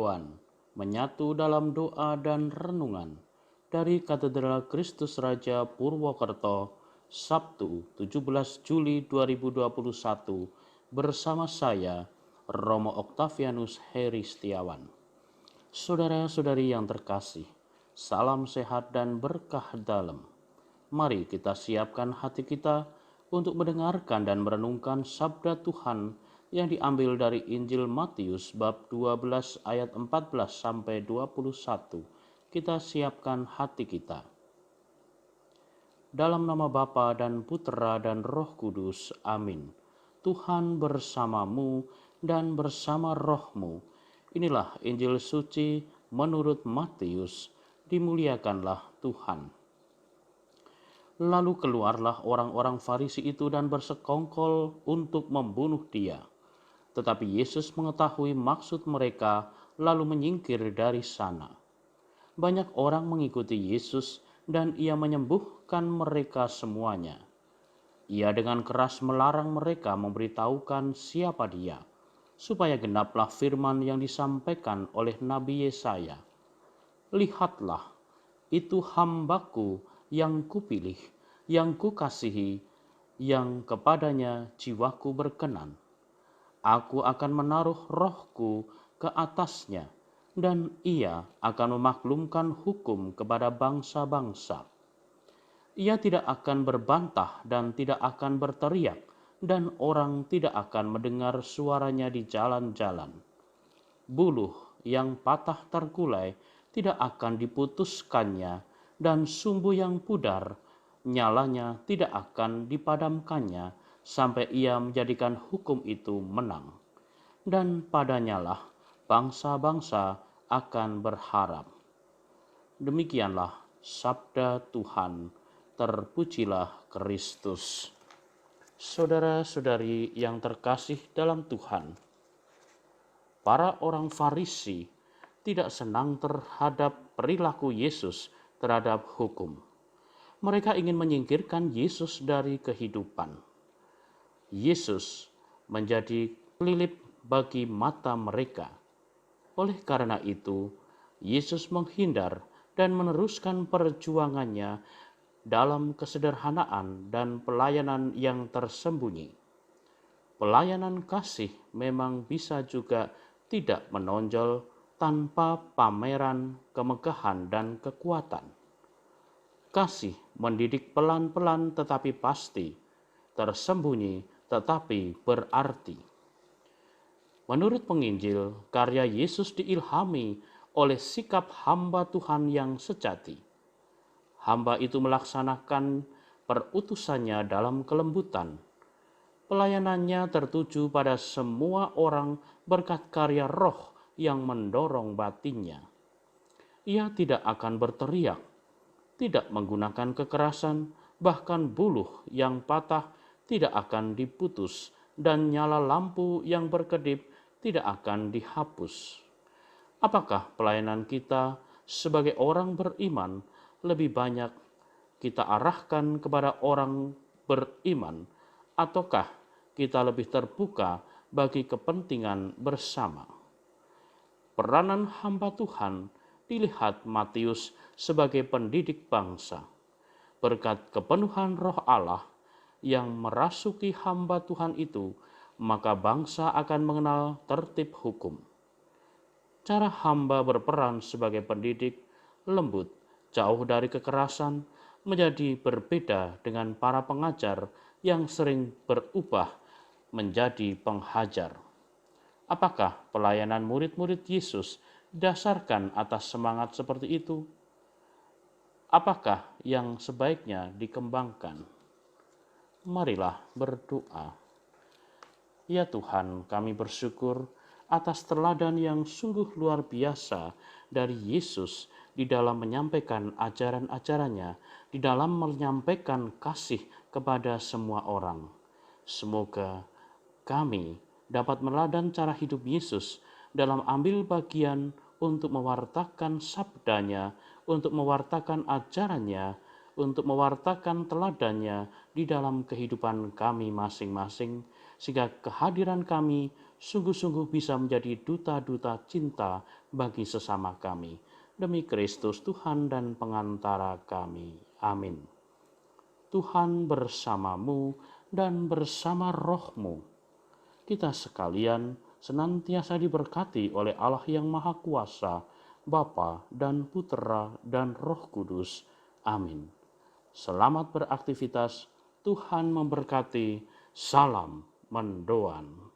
Setiawan menyatu dalam doa dan renungan dari Katedral Kristus Raja Purwokerto, Sabtu 17 Juli 2021 bersama saya, Romo Oktavianus Heri Setiawan. Saudara-saudari yang terkasih, salam sehat dan berkah dalam. Mari kita siapkan hati kita untuk mendengarkan dan merenungkan sabda Tuhan yang diambil dari Injil Matius bab 12 ayat 14 sampai 21. Kita siapkan hati kita. Dalam nama Bapa dan Putera dan Roh Kudus. Amin. Tuhan bersamamu dan bersama rohmu. Inilah Injil suci menurut Matius. Dimuliakanlah Tuhan. Lalu keluarlah orang-orang Farisi itu dan bersekongkol untuk membunuh dia. Tetapi Yesus mengetahui maksud mereka, lalu menyingkir dari sana. Banyak orang mengikuti Yesus dan ia menyembuhkan mereka semuanya. Ia dengan keras melarang mereka memberitahukan siapa dia, supaya genaplah firman yang disampaikan oleh Nabi Yesaya. Lihatlah, itu hamba-Ku yang kupilih, yang kukasihi, yang kepadanya jiwaku berkenan. Aku akan menaruh rohku ke atasnya, dan ia akan memaklumkan hukum kepada bangsa-bangsa. Ia tidak akan berbantah dan tidak akan berteriak, dan orang tidak akan mendengar suaranya di jalan-jalan. Buluh yang patah terkulai tidak akan diputuskannya, dan sumbu yang pudar nyalanya tidak akan dipadamkannya, sampai ia menjadikan hukum itu menang. Dan padanyalah bangsa-bangsa akan berharap. Demikianlah sabda Tuhan. Terpujilah Kristus. Saudara-saudari yang terkasih dalam Tuhan, para orang Farisi tidak senang terhadap perilaku Yesus terhadap hukum. Mereka ingin menyingkirkan Yesus dari kehidupan. Yesus menjadi kelilip bagi mata mereka. Oleh karena itu, Yesus menghindar dan meneruskan perjuangannya dalam kesederhanaan dan pelayanan yang tersembunyi. Pelayanan kasih memang bisa juga tidak menonjol tanpa pameran kemegahan dan kekuatan. Kasih mendidik pelan-pelan tetapi pasti, tersembunyi tetapi berarti. Menurut penginjil, karya Yesus diilhami oleh sikap hamba Tuhan yang sejati. Hamba itu melaksanakan perutusannya dalam kelembutan. Pelayanannya tertuju pada semua orang berkat karya roh yang mendorong batinnya. Ia tidak akan berteriak, tidak menggunakan kekerasan, bahkan buluh yang patah tidak akan diputus, dan nyala lampu yang berkedip tidak akan dihapus. Apakah pelayanan kita sebagai orang beriman lebih banyak kita arahkan kepada orang beriman, ataukah kita lebih terbuka bagi kepentingan bersama? Peranan hamba Tuhan dilihat Matius sebagai pendidik bangsa. Berkat kepenuhan Roh Allah yang merasuki hamba Tuhan itu, maka bangsa akan mengenal tertib hukum. Cara hamba berperan sebagai pendidik lembut, jauh dari kekerasan, menjadi berbeda dengan para pengajar yang sering berubah menjadi penghajar. Apakah pelayanan murid-murid Yesus didasarkan atas semangat seperti itu? Apakah yang sebaiknya dikembangkan? Marilah berdoa. Ya Tuhan, kami bersyukur atas teladan yang sungguh luar biasa dari Yesus di dalam menyampaikan ajaran-ajarannya, di dalam menyampaikan kasih kepada semua orang. Semoga kami dapat meneladani cara hidup Yesus dalam ambil bagian untuk mewartakan sabdanya, untuk mewartakan ajarannya, untuk mewartakan teladannya di dalam kehidupan kami masing-masing, sehingga kehadiran kami sungguh-sungguh bisa menjadi duta-duta cinta bagi sesama kami. Demi Kristus Tuhan dan pengantara kami. Amin. Tuhan bersamamu dan bersama rohmu. Kita sekalian senantiasa diberkati oleh Allah yang Maha Kuasa, Bapa dan Putera dan Roh Kudus. Amin. Selamat beraktivitas, Tuhan memberkati. Salam mendoan.